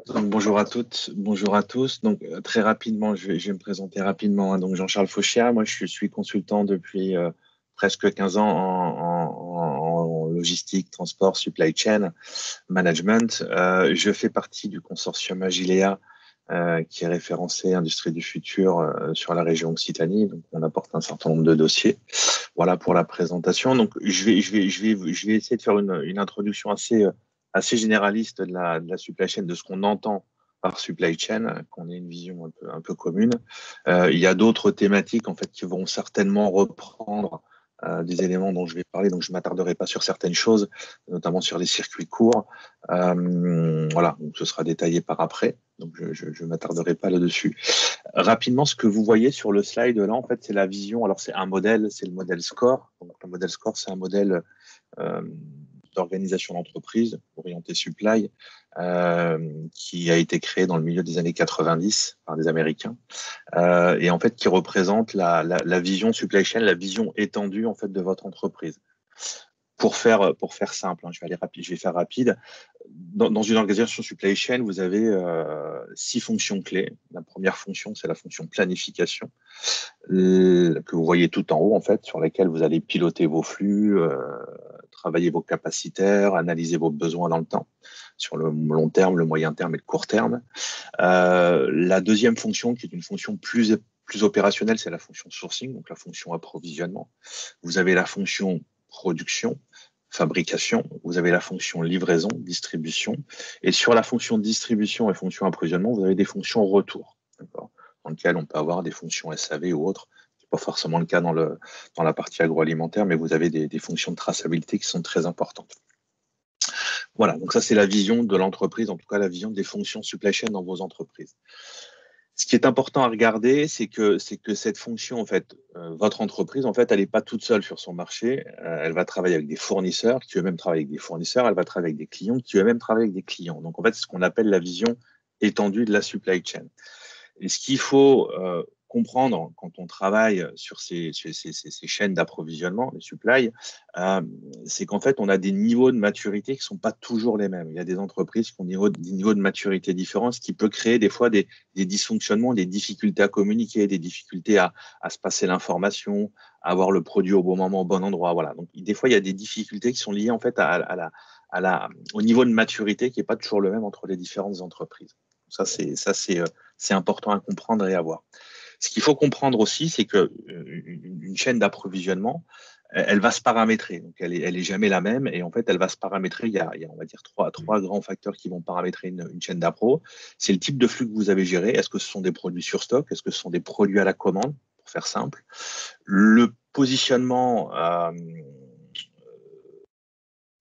Donc, bonjour à toutes, bonjour à tous. Donc, très rapidement, je vais me présenter rapidement, hein. Donc, Jean-Charles Fauchia, moi, je suis consultant depuis presque 15 ans en logistique, transport, supply chain, management. Je fais partie du consortium Agilea, qui est référencé Industrie du futur sur la région Occitanie. Donc, on apporte un certain nombre de dossiers. Voilà pour la présentation. Donc, je vais essayer de faire une introduction assez généraliste de la supply chain, de ce qu'on entend par supply chain, qu'on ait une vision un peu commune. Il y a d'autres thématiques en fait qui vont certainement reprendre des éléments dont je vais parler, donc je ne m'attarderai pas sur certaines choses, notamment sur les circuits courts. Voilà, donc ce sera détaillé par après, donc je ne m'attarderai pas là-dessus. Rapidement, ce que vous voyez sur le slide là, en fait, c'est la vision. Alors, c'est un modèle, c'est le modèle SCORE. Donc, le modèle SCORE, c'est un modèle euh, d'organisation d'entreprise orienté supply qui a été créé dans le milieu des années 90 par des Américains et en fait qui représente la vision supply chain, la vision étendue en fait de votre entreprise. Pour faire simple, hein, je vais faire rapide. Dans une organisation supply chain, vous avez 6 fonctions clés. La première fonction, c'est la fonction planification, que vous voyez tout en haut, en fait, sur laquelle vous allez piloter vos flux, travailler vos capacitaires, analyser vos besoins dans le temps, sur le long terme, le moyen terme et le court terme. La deuxième fonction, qui est une fonction plus opérationnelle, c'est la fonction sourcing, donc la fonction approvisionnement. Vous avez la fonction production, fabrication, vous avez la fonction livraison, distribution, et sur la fonction distribution et fonction approvisionnement, vous avez des fonctions retour, dans lesquelles on peut avoir des fonctions SAV ou autres. Ce n'est pas forcément le cas dans la partie agroalimentaire, mais vous avez des fonctions de traçabilité qui sont très importantes. Voilà, donc ça c'est la vision de l'entreprise, en tout cas la vision des fonctions supply chain dans vos entreprises. Ce qui est important à regarder, c'est que cette fonction, en fait, votre entreprise, en fait, elle n'est pas toute seule sur son marché. Elle va travailler avec des fournisseurs, qui eux-mêmes travaillent avec des fournisseurs. Elle va travailler avec des clients, qui eux-mêmes travaillent avec des clients. Donc, en fait, c'est ce qu'on appelle la vision étendue de la supply chain. Et ce qu'il faut comprendre quand on travaille sur ces chaînes d'approvisionnement, les supply, euh, c'est qu'en fait, on a des niveaux de maturité qui ne sont pas toujours les mêmes. Il y a des entreprises qui ont des niveaux de maturité différents, ce qui peut créer des fois des dysfonctionnements, des difficultés à communiquer, des difficultés à se passer l'information, à avoir le produit au bon moment, au bon endroit. Voilà. Donc, des fois, il y a des difficultés qui sont liées en fait au niveau de maturité qui n'est pas toujours le même entre les différentes entreprises. C'est important à comprendre et à voir. Ce qu'il faut comprendre aussi, c'est qu'une chaîne d'approvisionnement, elle va se paramétrer. Donc, elle est jamais la même. Et en fait, elle va se paramétrer. On va dire, trois grands facteurs qui vont paramétrer une chaîne d'appro. C'est le type de flux que vous avez géré. Est-ce que ce sont des produits sur stock? Est-ce que ce sont des produits à la commande, pour faire simple? Le positionnement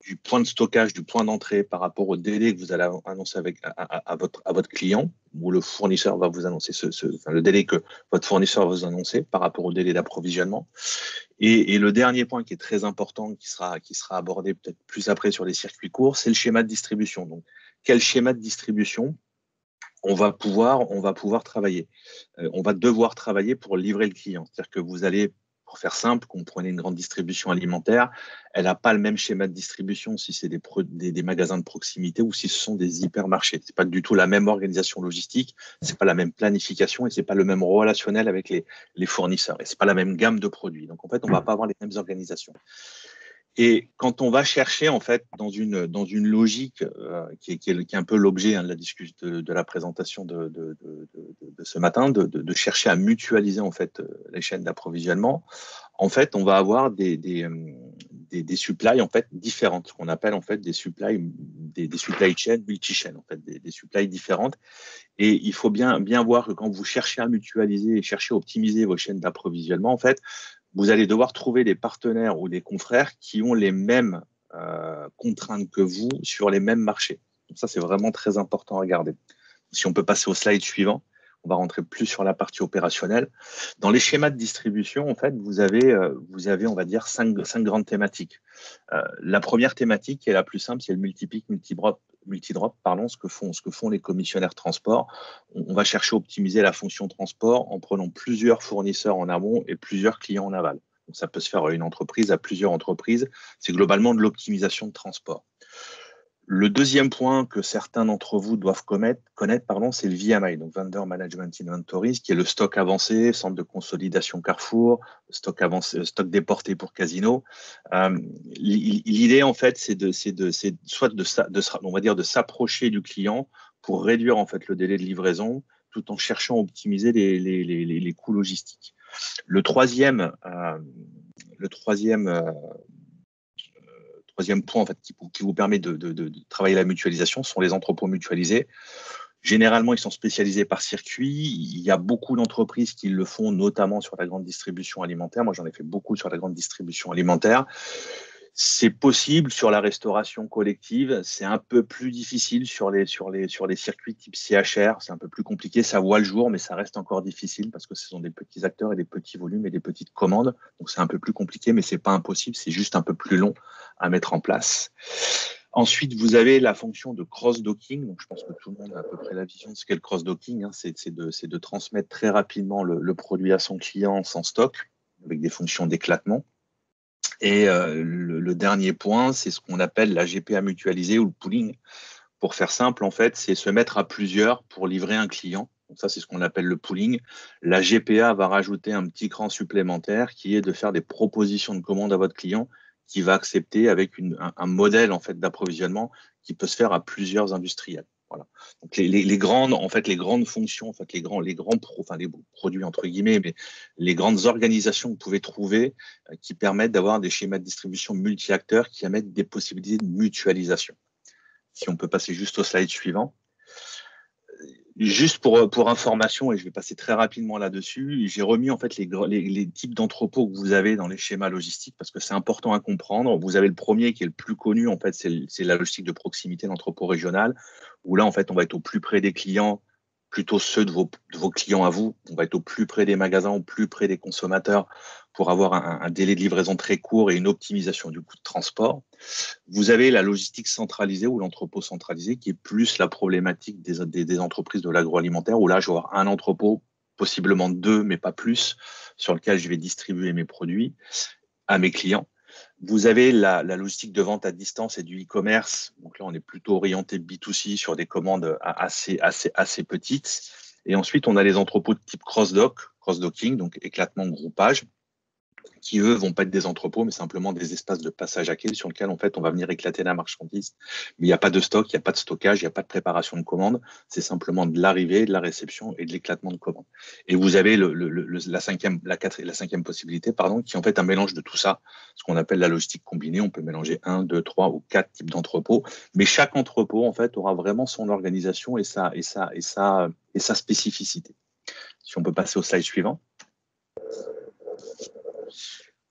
du point de stockage, du point d'entrée par rapport au délai que vous allez annoncer à votre client, ou le fournisseur va vous annoncer le délai que votre fournisseur va vous annoncer par rapport au délai d'approvisionnement. Et le dernier point qui est très important, qui sera abordé peut-être plus après sur les circuits courts, c'est le schéma de distribution. Donc, quel schéma de distribution on va pouvoir travailler. On va devoir travailler pour livrer le client. C'est-à-dire que vous allez, pour faire simple, quand vous prenez une grande distribution alimentaire, elle n'a pas le même schéma de distribution si c'est des magasins de proximité ou si ce sont des hypermarchés. Ce n'est pas du tout la même organisation logistique, ce n'est pas la même planification et ce n'est pas le même relationnel avec les fournisseurs. Et ce n'est pas la même gamme de produits. Donc, en fait, on ne va pas avoir les mêmes organisations. Et quand on va chercher, en fait, dans une logique qui est un peu l'objet de la discussion, de la présentation de ce matin, de chercher à mutualiser, en fait, les chaînes d'approvisionnement, en fait, on va avoir des supplies, en fait, différentes, ce qu'on appelle, en fait, des supply chains multi-chaînes, en fait, des supplies différentes. Et il faut bien voir que quand vous cherchez à mutualiser et cherchez à optimiser vos chaînes d'approvisionnement, en fait, vous allez devoir trouver des partenaires ou des confrères qui ont les mêmes contraintes que vous sur les mêmes marchés. Donc ça, c'est vraiment très important à regarder. Si on peut passer au slide suivant, on va rentrer plus sur la partie opérationnelle. Dans les schémas de distribution, en fait, vous avez, on va dire, cinq grandes thématiques. La première thématique, qui est la plus simple, c'est le multi-pick, multi-drop, ce que font les commissionnaires transport. On va chercher à optimiser la fonction transport en prenant plusieurs fournisseurs en amont et plusieurs clients en aval. Donc, ça peut se faire à une entreprise, à plusieurs entreprises. C'est globalement de l'optimisation de transport. Le deuxième point que certains d'entre vous doivent connaître, c'est le VMI, donc Vendor Management Inventories, qui est le stock avancé, centre de consolidation Carrefour, stock avancé, stock déporté pour Casino. L'idée, en fait, c'est on va dire de s'approcher du client pour réduire en fait le délai de livraison, tout en cherchant à optimiser les coûts logistiques. Le troisième point en fait, qui vous permet de travailler la mutualisation sont les entrepôts mutualisés. Généralement, ils sont spécialisés par circuit. Il y a beaucoup d'entreprises qui le font, notamment sur la grande distribution alimentaire. Moi, j'en ai fait beaucoup sur la grande distribution alimentaire. C'est possible sur la restauration collective. C'est un peu plus difficile sur les circuits type CHR. C'est un peu plus compliqué. Ça voit le jour, mais ça reste encore difficile parce que ce sont des petits acteurs et des petits volumes et des petites commandes. Donc, c'est un peu plus compliqué, mais c'est pas impossible. C'est juste un peu plus long à mettre en place. Ensuite, vous avez la fonction de cross-docking. Donc, je pense que tout le monde a à peu près la vision de ce qu'est le cross-docking. C'est de transmettre très rapidement le produit à son client sans stock, avec des fonctions d'éclatement. Et le dernier point, c'est ce qu'on appelle la GPA mutualisée ou le pooling. Pour faire simple, en fait, c'est se mettre à plusieurs pour livrer un client. Donc ça, c'est ce qu'on appelle le pooling. La GPA va rajouter un petit cran supplémentaire qui est de faire des propositions de commande à votre client qui va accepter avec un modèle en fait d'approvisionnement qui peut se faire à plusieurs industriels. Voilà. Donc les grandes fonctions, en fait, les produits entre guillemets, mais les grandes organisations que vous pouvez trouver qui permettent d'avoir des schémas de distribution multi-acteurs qui amènent des possibilités de mutualisation. Si on peut passer juste au slide suivant. Juste pour information, et je vais passer très rapidement là-dessus, j'ai remis en fait les types d'entrepôts que vous avez dans les schémas logistiques parce que c'est important à comprendre. Vous avez le premier qui est le plus connu, en fait, c'est la logistique de proximité, l'entrepôt régional, où là, en fait, on va être au plus près des clients, plutôt ceux de vos clients à vous. On va être au plus près des magasins, au plus près des consommateurs pour avoir un délai de livraison très court et une optimisation du coût de transport. Vous avez la logistique centralisée ou l'entrepôt centralisé qui est plus la problématique des entreprises de l'agroalimentaire où là, je vais avoir un entrepôt, possiblement deux, mais pas plus, sur lequel je vais distribuer mes produits à mes clients. Vous avez la logistique de vente à distance et du e-commerce. Donc là, on est plutôt orienté B2C sur des commandes assez petites. Et ensuite, on a les entrepôts de type cross-docking, donc éclatement, groupage, qui, eux, vont pas être des entrepôts, mais simplement des espaces de passage à quai sur lesquels, en fait, on va venir éclater la marchandise. Mais il n'y a pas de stock, il n'y a pas de stockage, il n'y a pas de préparation de commande. C'est simplement de l'arrivée, de la réception et de l'éclatement de commande. Et vous avez la cinquième possibilité, qui est en fait un mélange de tout ça, ce qu'on appelle la logistique combinée. On peut mélanger 1, 2, 3 ou 4 types d'entrepôts. Mais chaque entrepôt, en fait, aura vraiment son organisation et sa spécificité. Si on peut passer au slide suivant.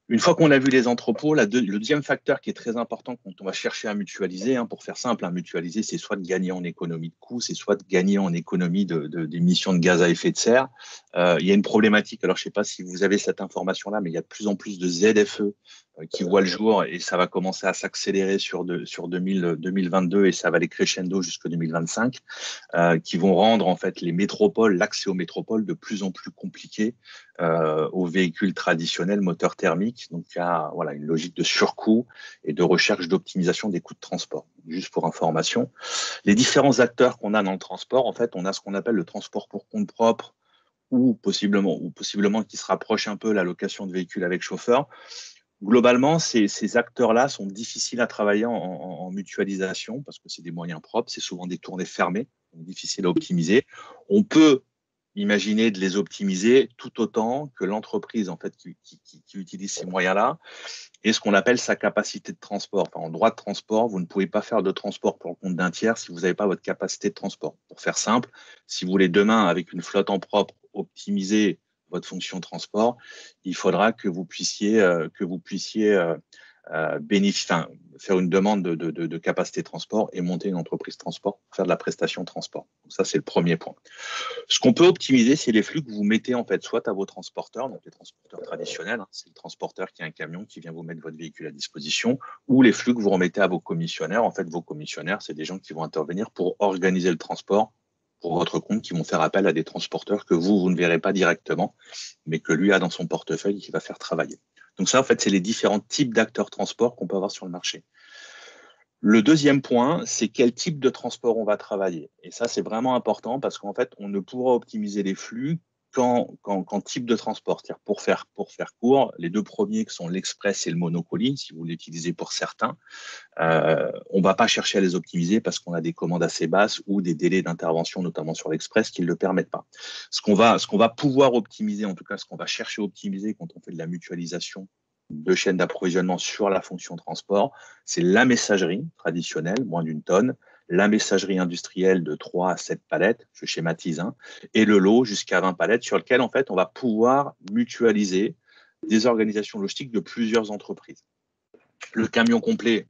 Une fois qu'on a vu les entrepôts, le deuxième facteur qui est très important quand on va chercher à mutualiser, pour faire simple, mutualiser, c'est soit de gagner en économie de coûts, c'est soit de gagner en économie d'émissions de gaz à effet de serre. Il y a une problématique, alors je ne sais pas si vous avez cette information-là, mais il y a de plus en plus de ZFE qui voient le jour et ça va commencer à s'accélérer sur 2022 et ça va aller crescendo jusqu'en 2025, qui vont rendre en fait l'accès aux métropoles de plus en plus compliqué aux véhicules traditionnels moteurs thermiques. Donc, il y a une logique de surcoût et de recherche d'optimisation des coûts de transport. Juste pour information, les différents acteurs qu'on a dans le transport, en fait, on a ce qu'on appelle le transport pour compte propre ou possiblement qui se rapproche un peu la location de véhicules avec chauffeur. Globalement, ces acteurs-là sont difficiles à travailler en mutualisation parce que c'est des moyens propres, c'est souvent des tournées fermées, donc difficiles à optimiser. On peut imaginer de les optimiser tout autant que l'entreprise en fait qui utilise ces moyens-là et ce qu'on appelle sa capacité de transport. En droit de transport, vous ne pouvez pas faire de transport pour le compte d'un tiers si vous n'avez pas votre capacité de transport. Pour faire simple, si vous voulez demain, avec une flotte en propre, optimiser votre fonction transport, il faudra que vous puissiez faire une demande de capacité de transport et monter une entreprise de transport pour faire de la prestation de transport. Donc ça, c'est le premier point. Ce qu'on peut optimiser, c'est les flux que vous mettez en fait soit à vos transporteurs, donc les transporteurs traditionnels, c'est le transporteur qui a un camion qui vient vous mettre votre véhicule à disposition, ou les flux que vous remettez à vos commissionnaires. En fait, vos commissionnaires, c'est des gens qui vont intervenir pour organiser le transport pour votre compte, qui vont faire appel à des transporteurs que vous ne verrez pas directement, mais que lui a dans son portefeuille et qui va faire travailler. Donc ça, en fait, c'est les différents types d'acteurs transport qu'on peut avoir sur le marché. Le deuxième point, c'est quel type de transport on va travailler. Et ça, c'est vraiment important parce qu'en fait, on ne pourra optimiser les flux qu'en type de transport. C'est-à-dire pour faire court, les deux premiers qui sont l'express et le monocolie, si vous l'utilisez pour certains, on ne va pas chercher à les optimiser parce qu'on a des commandes assez basses ou des délais d'intervention, notamment sur l'express, qui ne le permettent pas. Ce qu'on va pouvoir optimiser, en tout cas ce qu'on va chercher à optimiser quand on fait de la mutualisation de chaînes d'approvisionnement sur la fonction transport, c'est la messagerie traditionnelle, moins d'une tonne, la messagerie industrielle de 3 à 7 palettes, je schématise, hein, et le lot jusqu'à 20 palettes sur lequel en fait on va pouvoir mutualiser des organisations logistiques de plusieurs entreprises. Le camion complet,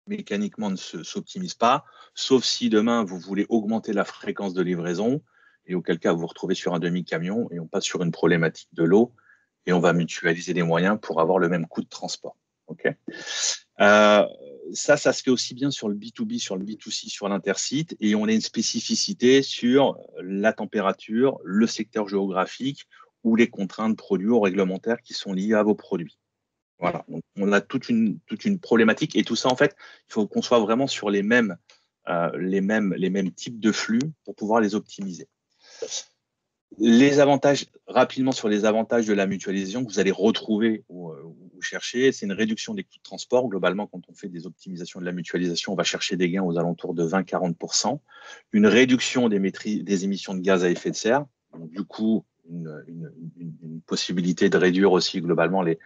mécaniquement, ne s'optimise pas, sauf si demain vous voulez augmenter la fréquence de livraison, et auquel cas vous vous retrouvez sur un demi-camion et on passe sur une problématique de lot et on va mutualiser les moyens pour avoir le même coût de transport. Okay, ça se fait aussi bien sur le B2B, sur le B2C, sur l'intersite, et on a une spécificité sur la température, le secteur géographique ou les contraintes produits ou réglementaires qui sont liées à vos produits. Voilà, donc on a toute une problématique et tout ça, en fait, il faut qu'on soit vraiment sur les mêmes types de flux pour pouvoir les optimiser. Les avantages, rapidement sur les avantages de la mutualisation que vous allez retrouver ou chercher, c'est une réduction des coûts de transport. Globalement, quand on fait des optimisations de la mutualisation, on va chercher des gains aux alentours de 20-40%. Une réduction des émissions de gaz à effet de serre. Donc, du coup, une possibilité de réduire aussi globalement les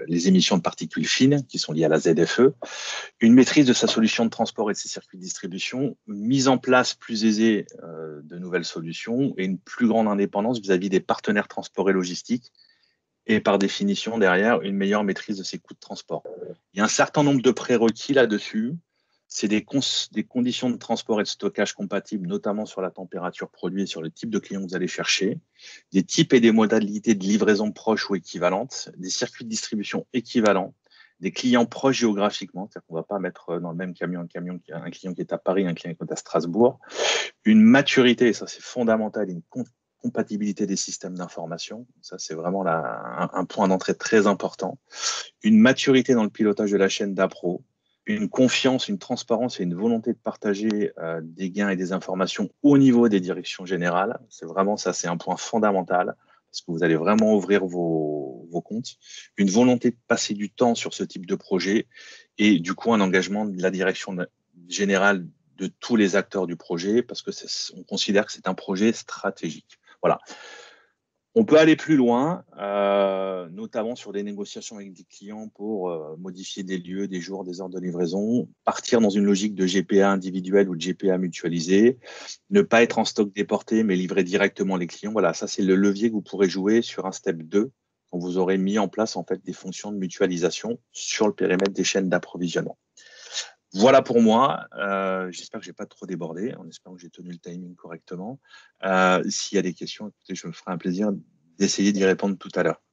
émissions de particules fines qui sont liées à la ZFE, une maîtrise de sa solution de transport et de ses circuits de distribution, une mise en place plus aisée de nouvelles solutions et une plus grande indépendance vis-à-vis des partenaires transport et logistique et par définition derrière une meilleure maîtrise de ses coûts de transport. Il y a un certain nombre de prérequis là-dessus. C'est des conditions de transport et de stockage compatibles, notamment sur la température produit et sur le type de client que vous allez chercher, des types et des modalités de livraison proches ou équivalentes, des circuits de distribution équivalents, des clients proches géographiquement, c'est-à-dire qu'on ne va pas mettre dans le même camion un client qui est à Paris, un client qui est à Strasbourg, une maturité, et ça c'est fondamental, une compatibilité des systèmes d'information, ça c'est vraiment un point d'entrée très important, une maturité dans le pilotage de la chaîne d'appro, une confiance, une transparence et une volonté de partager des gains et des informations au niveau des directions générales. C'est vraiment ça, c'est un point fondamental parce que vous allez vraiment ouvrir vos comptes. Une volonté de passer du temps sur ce type de projet et du coup un engagement de la direction générale de tous les acteurs du projet parce que on considère que c'est un projet stratégique. Voilà. On peut aller plus loin, notamment sur des négociations avec des clients pour modifier des lieux, des jours, des heures de livraison, partir dans une logique de GPA individuel ou de GPA mutualisé, ne pas être en stock déporté, mais livrer directement les clients. Voilà, ça c'est le levier que vous pourrez jouer sur un step 2 quand vous aurez mis en place en fait des fonctions de mutualisation sur le périmètre des chaînes d'approvisionnement. Voilà pour moi. J'espère que je n'ai pas trop débordé, en espérant que j'ai tenu le timing correctement. S'il y a des questions, écoutez, je me ferai un plaisir d'essayer d'y répondre tout à l'heure.